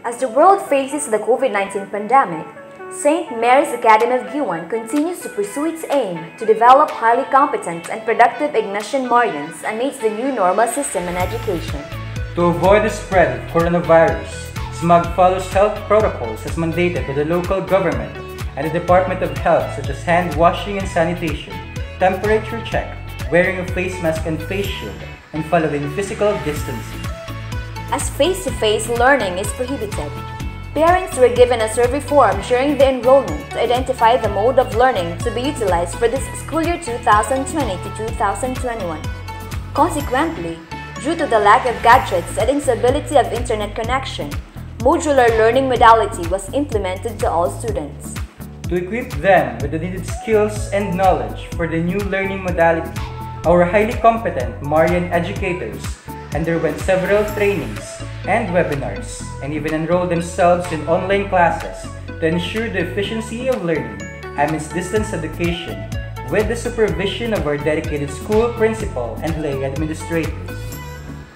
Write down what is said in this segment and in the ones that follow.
As the world faces the COVID-19 pandemic, St. Mary's Academy of Guiuan continues to pursue its aim to develop highly competent and productive Ignatian Marians amidst the new normal system in education. To avoid the spread of coronavirus, SMAG follows health protocols as mandated by the local government and the Department of Health, such as hand washing and sanitation, temperature check, wearing a face mask and face shield, and following physical distancing. As face-to-face learning is prohibited, parents were given a survey form during the enrollment to identify the mode of learning to be utilized for this school year 2020 to 2021. Consequently, due to the lack of gadgets and instability of internet connection, modular learning modality was implemented to all students. To equip them with the needed skills and knowledge for the new learning modality, our highly competent Marian educators underwent several trainings and webinars and even enrolled themselves in online classes to ensure the efficiency of learning amidst distance education with the supervision of our dedicated school principal and lay administrators.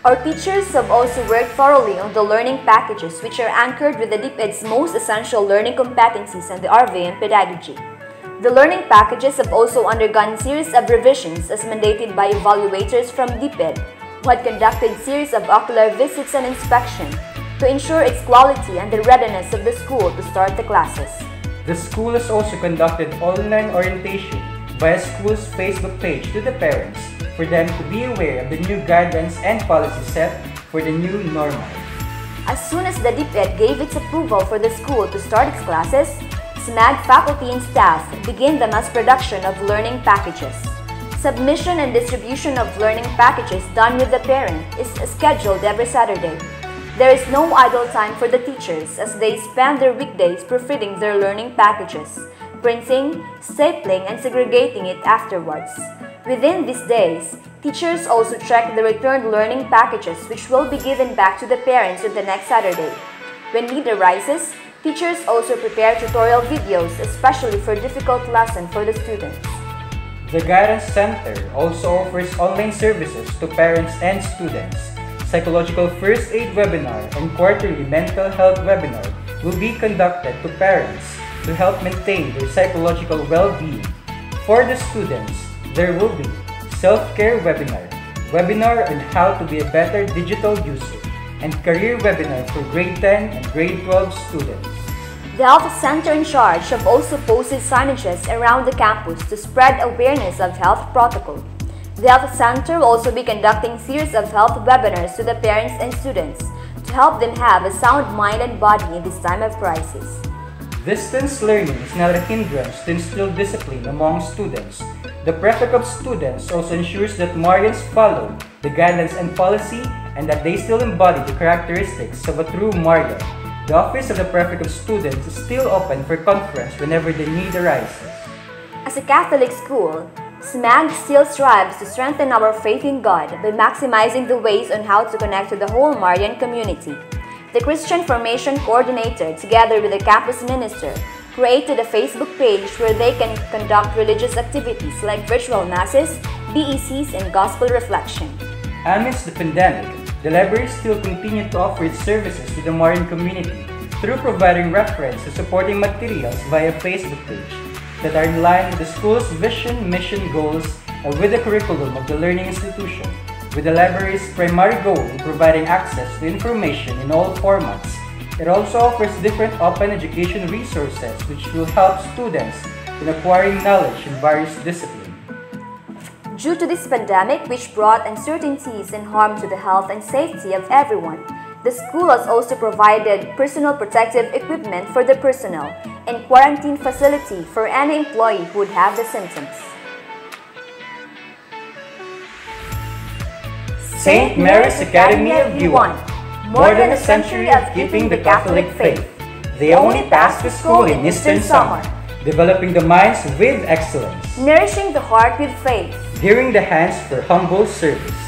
Our teachers have also worked thoroughly on the learning packages which are anchored with the DepEd's most essential learning competencies and the RVM pedagogy. The learning packages have also undergone series of revisions as mandated by evaluators from DepEd, who had conducted series of ocular visits and inspection to ensure its quality and the readiness of the school to start the classes. The school has also conducted online orientation via school's Facebook page to the parents for them to be aware of the new guidelines and policies set for the new normal. As soon as the DepEd gave its approval for the school to start its classes, SMAG faculty and staff began the mass production of learning packages. Submission and distribution of learning packages done with the parent is scheduled every Saturday. There is no idle time for the teachers as they spend their weekdays proofreading their learning packages, printing, stapling, and segregating it afterwards. Within these days, teachers also check the returned learning packages which will be given back to the parents on the next Saturday. When need arises, teachers also prepare tutorial videos especially for difficult lessons for the students. The Guidance Center also offers online services to parents and students. Psychological First Aid webinar and quarterly mental health webinar will be conducted to parents to help maintain their psychological well-being. For the students, there will be self-care webinar on how to be a better digital user, and career webinar for grade 10 and grade 12 students. The Health Center in charge have also posted signages around the campus to spread awareness of health protocol. The Health Center will also be conducting series of health webinars to the parents and students to help them have a sound mind and body in this time of crisis. Distance learning is not a hindrance to instill discipline among students. The Prefect of Students also ensures that Marians follow the guidelines and policy and that they still embody the characteristics of a true Marian. The Office of the Prefect of Students is still open for conference whenever the need arises. As a Catholic school, SMAG still strives to strengthen our faith in God by maximizing the ways on how to connect to the whole Marian community. The Christian Formation Coordinator, together with the campus minister, created a Facebook page where they can conduct religious activities like virtual masses, BECs, and gospel reflection. Amidst the pandemic, the library still continued to offer its services to the Marian community through providing reference and supporting materials via Facebook page that are in line with the school's vision, mission, goals, and with the curriculum of the learning institution, with the library's primary goal in providing access to information in all formats. It also offers different open education resources which will help students in acquiring knowledge in various disciplines. Due to this pandemic, which brought uncertainties and harm to the health and safety of everyone, the school has also provided personal protective equipment for the personnel and quarantine facility for any employee who would have the symptoms. St. Mary's Academy of Guiuan, more than a century of keeping the Catholic faith. The only pastoral school in Eastern Samar, developing the minds with excellence, nourishing the heart with faith, gearing the hands for humble service.